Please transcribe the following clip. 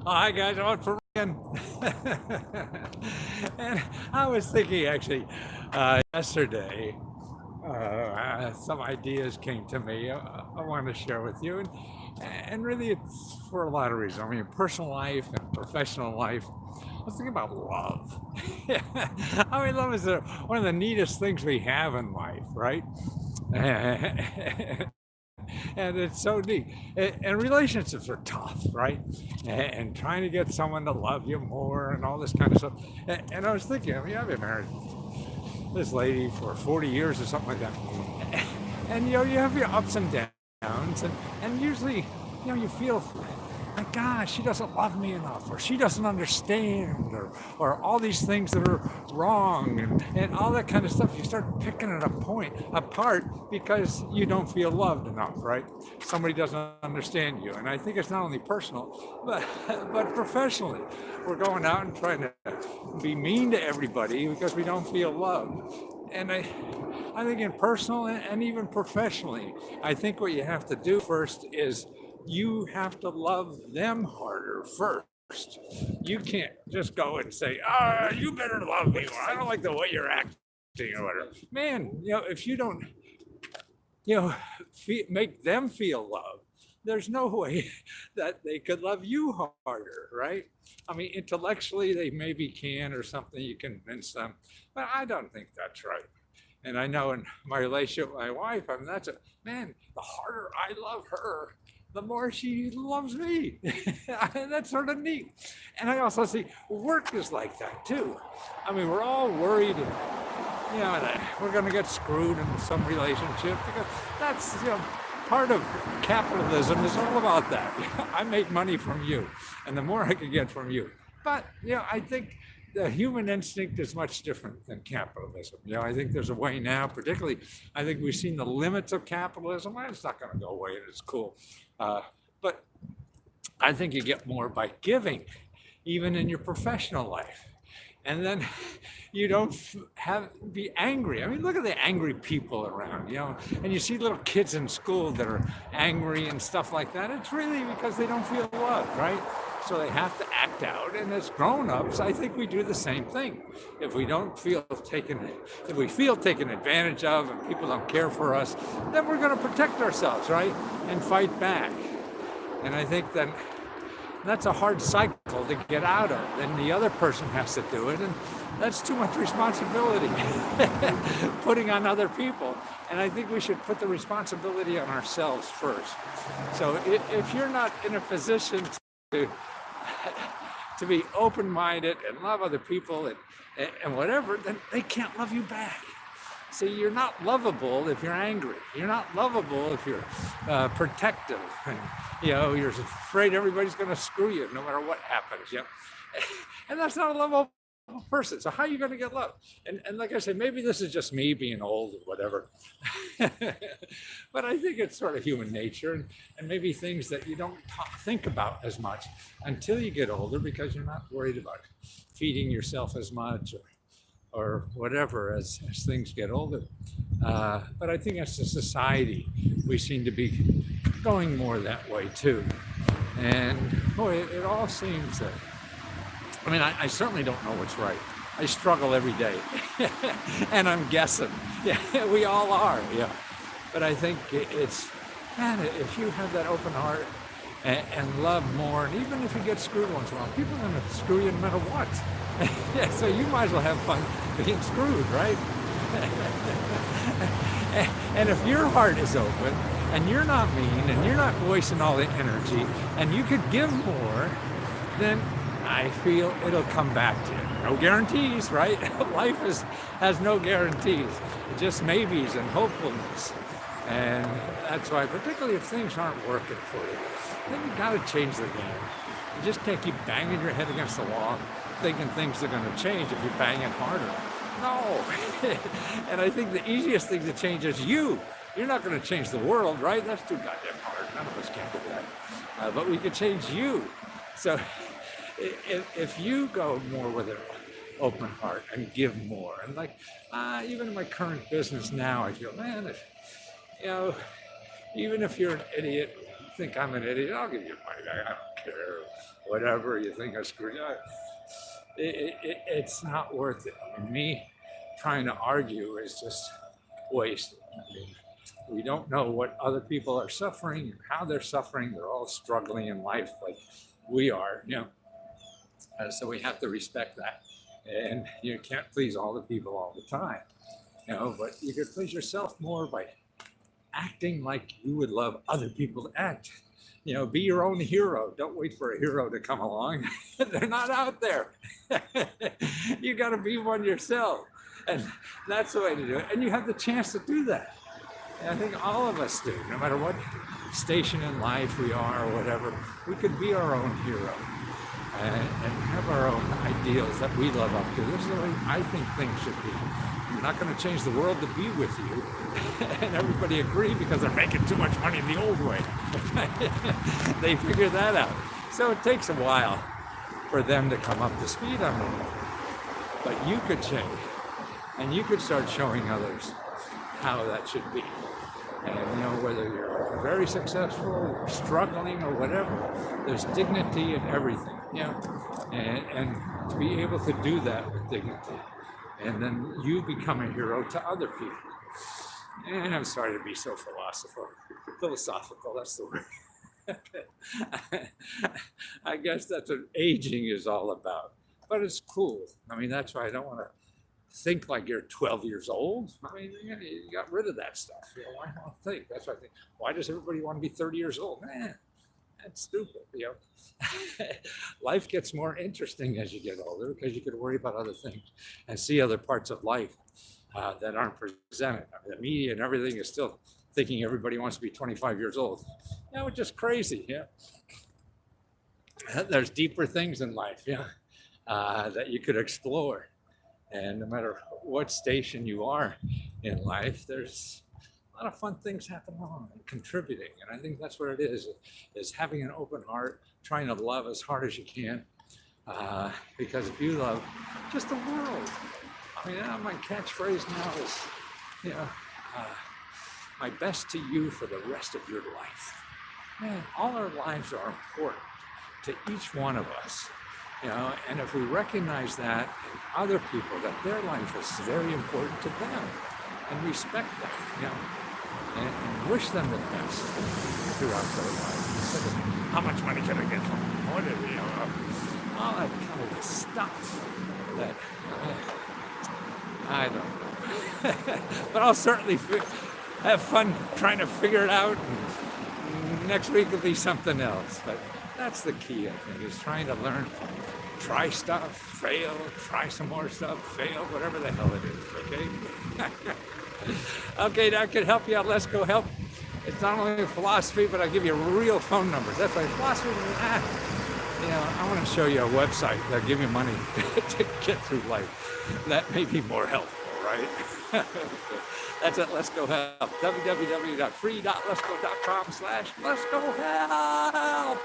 Hi guys, I'm for Ryan. And I was thinking actually yesterday, some ideas came to me I want to share with you. And really, it's for a lot of reasons. I mean, personal life and professional life. I was thinking about love. I mean, love is one of the neatest things we have in life, right? And it's so neat. And relationships are tough, right? And trying to get someone to love you more and all this kind of stuff. And I was thinking, I mean, I've been married to this lady for 40 years or something like that. And you have your ups and downs, and usually, you feel like, gosh, she doesn't love me enough, or she doesn't understand, or all these things that are wrong, and all that kind of stuff. You start picking it apart because you don't feel loved enough, right? Somebody doesn't understand you. And I think it's not only personal, but professionally. We're going out and trying to be mean to everybody because we don't feel loved. And I think in personal and even professionally, I think what you have to do first is you have to love them harder first. You can't just go and say, you better love me, or I don't like the way you're acting, or whatever. Man, if you don't, make them feel loved, there's no way that they could love you harder, right? I mean, intellectually, they maybe can or something, you convince them, but I don't think that's right. And I know in my relationship with my wife, I mean, man, the harder I love her, the more she loves me. That's sort of neat. And I also see work is like that too. I mean, we're all worried, that we're going to get screwed in some relationship because that's, part of capitalism is all about that. I make money from you, and the more I can get from you. But, I think the human instinct is much different than capitalism. I think there's a way now, particularly, I think we've seen the limits of capitalism. Well, it's not going to go away, and it's cool. But I think you get more by giving, even in your professional life. And then you don't be angry. I mean, look at the angry people around, and you see little kids in school that are angry and stuff like that. It's really because they don't feel loved, right? So they have to act out. And as grown-ups, I think we do the same thing. If we feel taken advantage of and people don't care for us, then we're going to protect ourselves, right? And fight back. And I think then that's a hard cycle to get out of. Then the other person has to do it, and that's too much responsibility putting on other people. And I think we should put the responsibility on ourselves first. So if you're not in a position to be open-minded and love other people and whatever, then they can't love you back. See, you're not lovable if you're angry. You're not lovable if you're protective. And, you're afraid everybody's going to screw you no matter what happens. And that's not a lovable person. So how are you going to get love? And like I said, maybe this is just me being old or whatever. But I think it's sort of human nature and maybe things that you don't think about as much until you get older because you're not worried about feeding yourself as much or whatever as things get older. But I think as a society, we seem to be going more that way too. And boy, it all seems that, I mean, I certainly don't know what's right. I struggle every day. And I'm guessing. Yeah, we all are, yeah. But I think it's, man, if you have that open heart and love more, and even if you get screwed once in a while, people are going to screw you no matter what. Yeah, so you might as well have fun being screwed, right? And if your heart is open, and you're not mean, and you're not wasting all the energy, and you could give more, then I feel it'll come back to you. No guarantees, right? Life has no guarantees, just maybes and hopefulness. And that's why, particularly if things aren't working for you, then you got to change the game. You just can't keep banging your head against the wall thinking things are going to change if you bang it harder. No. And I think the easiest thing to change is you. You're not going to change the world, right? That's too goddamn hard. None of us can do that. But we could change you. So if you go more with an open heart and give more, and like even in my current business now, I feel, man, even if you're an idiot, think I'm an idiot, I'll give you money back. I don't or whatever you think I screwed up. It's not worth it. I mean, me trying to argue is just wasted. I mean, we don't know what other people are suffering and how they're suffering. They're all struggling in life like we are, so we have to respect that. And you can't please all the people all the time, but you could please yourself more by acting like you would love other people to act. Be your own hero. Don't wait for a hero to come along. They're not out there. You got to be one yourself. And that's the way to do it. And you have the chance to do that. And I think all of us do, no matter what station in life we are or whatever, we could be our own hero and have our own ideals that we love up to. This is the way I think things should be. I'm not going to change the world to be with you. And everybody agree because they're making too much money the old way. They figure that out. So it takes a while for them to come up to speed on it. But you could change. And you could start showing others how that should be. And whether you're very successful or struggling or whatever, there's dignity in everything. And to be able to do that with dignity. And then you become a hero to other people. And I'm sorry to be so philosophical, that's the word. I guess that's what aging is all about. But it's cool. I mean, that's why I don't want to think like you're 12 years old. I mean, you got rid of that stuff. Why not think? That's why I think. Why does everybody want to be 30 years old? That's stupid. Life gets more interesting as you get older because you can worry about other things and see other parts of life that aren't presented. I mean, the media and everything is still thinking everybody wants to be 25 years old. It's just crazy. There's deeper things in life. That you could explore. And no matter what station you are in life, there's a lot of fun things happening and contributing. And I think that's what it is having an open heart, trying to love as hard as you can. Because if you love just the world, I mean, my catchphrase now is, my best to you for the rest of your life. Man, all our lives are important to each one of us. And if we recognize that in other people, that their life is very important to them, and respect them, and wish them the best throughout their life, instead of how much money can I get from them, what is, all that kind of stuff that I don't know. But I'll certainly have fun trying to figure it out. And next week will be something else, but that's the key, I think, is trying to learn from it. Try stuff, fail, try some more stuff, fail, whatever the hell it is, okay? Okay, that could help you out. Lesko help. It's not only philosophy, but I'll give you real phone numbers. That's why philosophy, I want to show you a website that'll give you money to get through life. That may be more helpful, right? That's it. Lesko help. www.free.lesko.com/Lesko help.